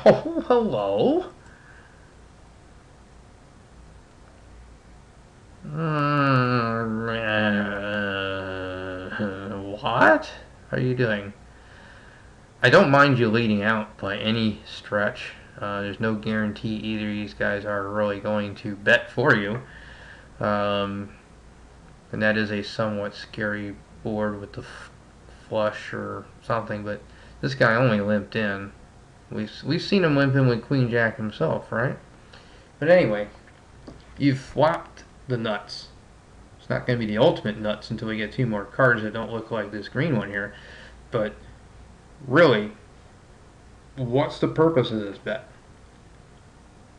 Oh, hello. What are you doing? I don't mind you leading out by any stretch. There's no guarantee either of these guys are really going to bet for you. Um, and that is a somewhat scary board with the flush or something, but this guy only limped in. We've seen him limp in with Queen Jack himself, right? But anyway, you've flopped the nuts. It's not going to be the ultimate nuts until we get two more cards that don't look like this green one here. But really, what's the purpose of this bet?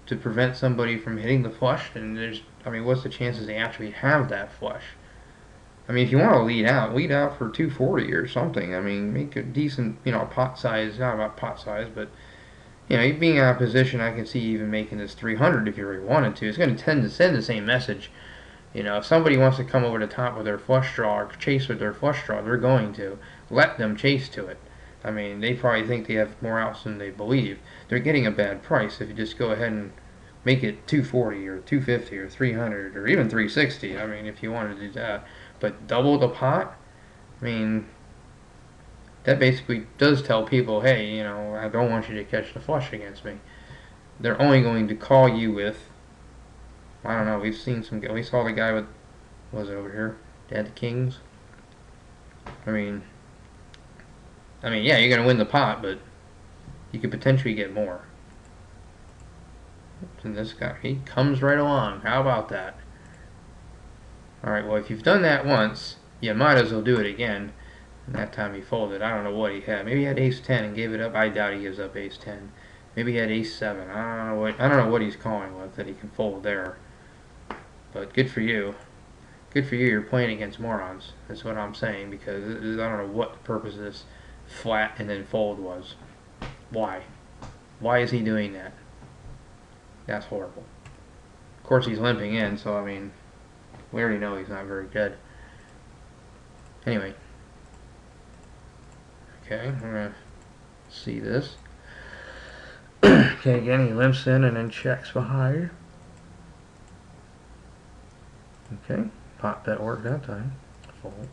To prevent somebody from hitting the flush? And what's the chances they actually have that flush? I mean, if you want to lead out for 240 or something. I mean, make a decent, pot size. Not about pot size, but being out of position, I can see even making this 300 if you really wanted to. It's going to tend to send the same message. If somebody wants to come over the top with their flush draw or chase with their flush draw, they're going to. Let them chase to it. I mean, they probably think they have more outs than they believe. They're getting a bad price if you just go ahead and make it 240 or 250 or 300 or even 360. I mean, if you wanted to do that. But double the pot? I mean, that basically does tell people, hey, I don't want you to catch the flush against me. They're only going to call you with, I don't know, we saw the guy with, what was it over here? Dad the Kings? I mean, yeah, you're going to win the pot, but you could potentially get more. And this guy, he comes right along. How about that? Alright, well, if you've done that once, you might as well do it again. And that time he folded. I don't know what he had. Maybe he had ace-10 and gave it up. I doubt he gives up ace-10. Maybe he had ace-7. I don't know what he's calling with that he can fold there. But good for you. Good for you. You're playing against morons. That's what I'm saying, because I don't know what the purpose of this flat and then fold was. Why? Why is he doing that? That's horrible. Of course, he's limping in, so I mean, we already know he's not very good. Anyway. Okay, we're going to see this. Okay, again, he limps in and then checks behind. Okay, pot bet worked that time. Fold.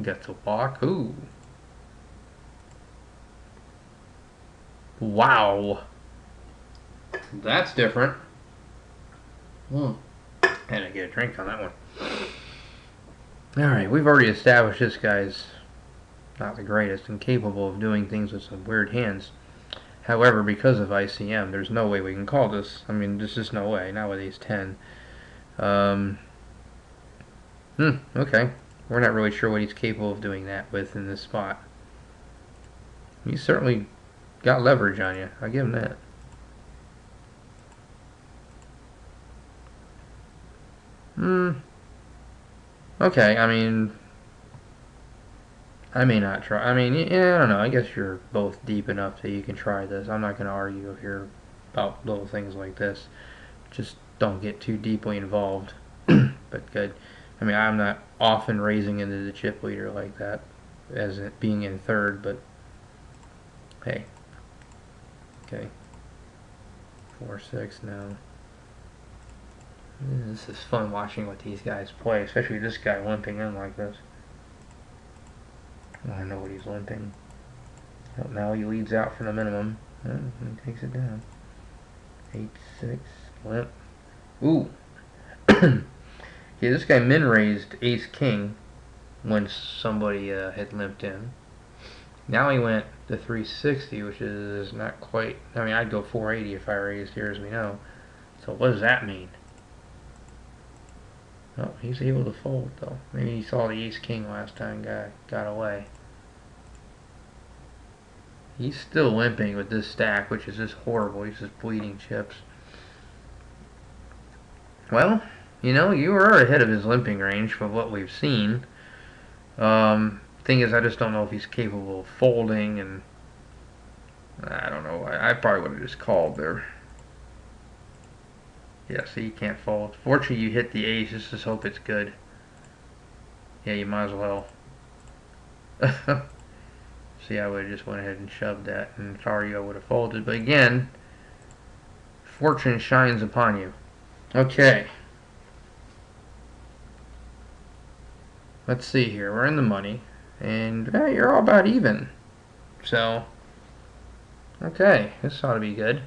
Gets a block. Ooh. Wow. That's different. Had to get a drink on that one. Alright, we've already established this guy's not the greatest and capable of doing things with some weird hands. However, because of ICM, there's no way we can call this. I mean, there's just no way. Not with ace-10. Okay. We're not really sure what he's capable of doing that with in this spot. He's certainly got leverage on you. I'll give him that. Okay, I mean, I may not try. I mean, yeah, I don't know. I guess you're both deep enough that you can try this. I'm not going to argue here about little things like this. Just don't get too deeply involved. But good. I mean, I'm not often raising into the chip leader like that, as it being in third, but hey. Okay. 4-6 now. This is fun watching what these guys play, especially this guy limping in like this. I know what he's limping. Oh, now he leads out for the minimum. And he takes it down. 8-6. Limp. Ooh. Okay, this guy min-raised ace-king when somebody had limped in. Now he went to 360, which is not quite... I mean, I'd go 480 if I raised here, as we know. So what does that mean? Oh, he's able to fold, though. Maybe he saw the ace-king last time, got away. He's still limping with this stack, which is just horrible. He's just bleeding chips. Well, you are ahead of his limping range from what we've seen. Thing is, I just don't know if he's capable of folding, and I don't know. I probably would have just called there. Yeah, see, you can't fold. Fortunately, you hit the ace. Just hope it's good. Yeah, you might as well. See, I would have just went ahead and shoved that, and Tario would have folded. But again, fortune shines upon you. Okay. Let's see here. We're in the money, and you're all about even. So, okay, this ought to be good.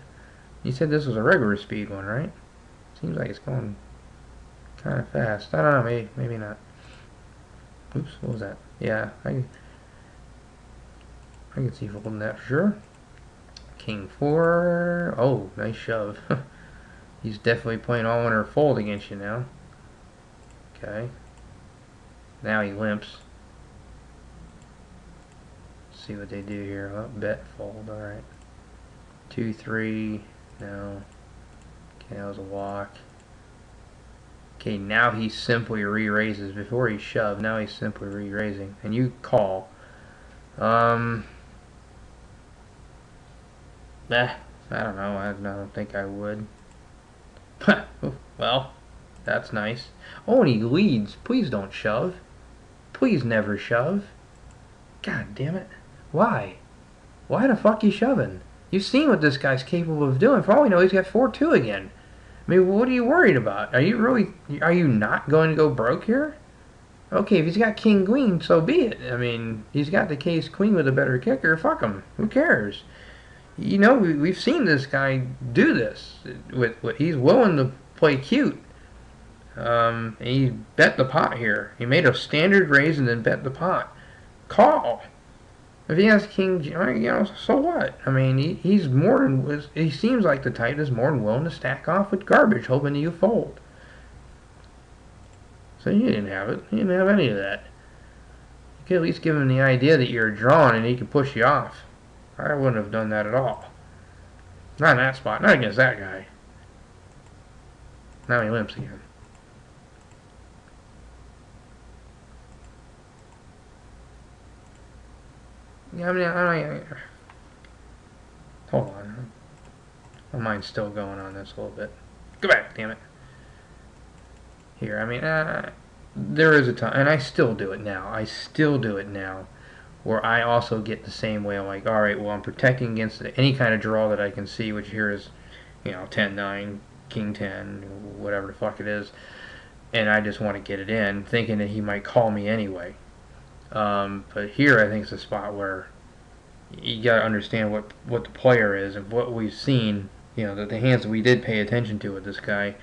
You said this was a regular speed one, right? Seems like it's going kind of fast. I don't know, maybe not. Oops, what was that? Yeah, I can see folding that for sure. King 4. Oh, nice shove. He's definitely playing all-in or fold against you now. Okay. Now he limps. Let's see what they do here. Oh, bet, fold. Alright. 2, 3. No. Okay, that was a walk. Okay, now he simply re-raises. Before he shoved, now he's simply re-raising. And you call. I don't know. I don't think I would. Well, that's nice. Oh, and he leads. Please don't shove. Please never shove. God damn it. Why? Why the fuck you shoving? You've seen what this guy's capable of doing. For all we know, he's got 4-2 again. I mean, what are you worried about? Are you not going to go broke here? Okay, if he's got king queen, so be it. I mean, he's got the case queen with a better kicker. Fuck him. Who cares? You know, we've seen this guy do this. He's willing to play cute. He bet the pot here. He made a standard raise and then bet the pot. Call. If he has king, so what? I mean, he's more than, he seems like the type that's more than willing to stack off with garbage, hoping you fold. So you didn't have it. You didn't have any of that. You could at least give him the idea that you're drawn and he can push you off. I wouldn't have done that at all. Not in that spot. Not against that guy. Now he limps again. Yeah, I mean, hold on. My mind's still going on this a little bit. Go back, damn it. Here, I mean, there is a time, and I still do it now. Where I also get the same way. I'm like, all right, well, I'm protecting against any kind of draw that I can see, which here is, 10-9, king 10, whatever the fuck it is, and I just want to get it in, thinking that he might call me anyway. But here, I think it's a spot where you got to understand what the player is and what we've seen. The hands that we did pay attention to with this guy,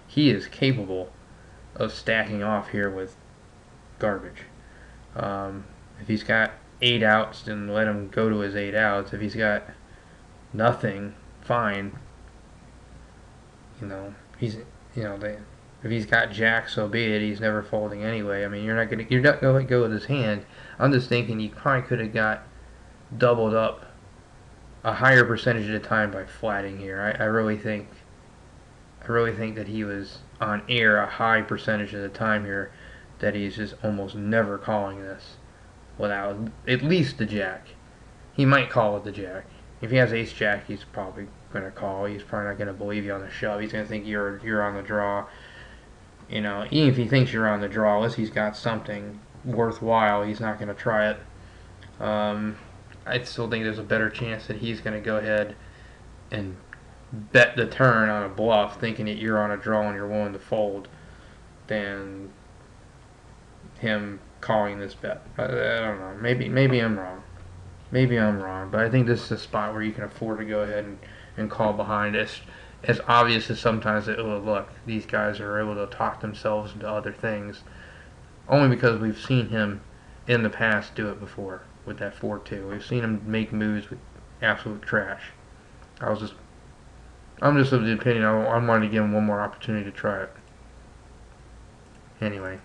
he is capable of stacking off here with garbage. If he's got 8 outs, then let him go to his 8 outs. If he's got nothing, fine. If he's got jack, so be it. He's never folding anyway. I mean, you're not gonna let go of his hand. I'm just thinking you probably could have got doubled up a higher percentage of the time by flatting here. I really think that he was on air a high percentage of the time here, that he's just almost never calling this without at least the jack. He might call with the jack. If he has ace jack, he's probably going to call. He's probably not going to believe you on the shove. He's going to think you're on the draw. Even if he thinks you're on the draw, unless he's got something worthwhile, he's not going to try it. I still think there's a better chance that he's going to go ahead and bet the turn on a bluff, thinking that you're on a draw and you're willing to fold, than him calling this bet. I don't know. Maybe I'm wrong. But I think this is a spot where you can afford to go ahead and call behind. As obvious as sometimes that, oh, look, these guys are able to talk themselves into other things, only because we've seen him in the past do it before with that 4-2. We've seen him make moves with absolute trash. I'm just of the opinion I wanted to give him one more opportunity to try it. Anyway.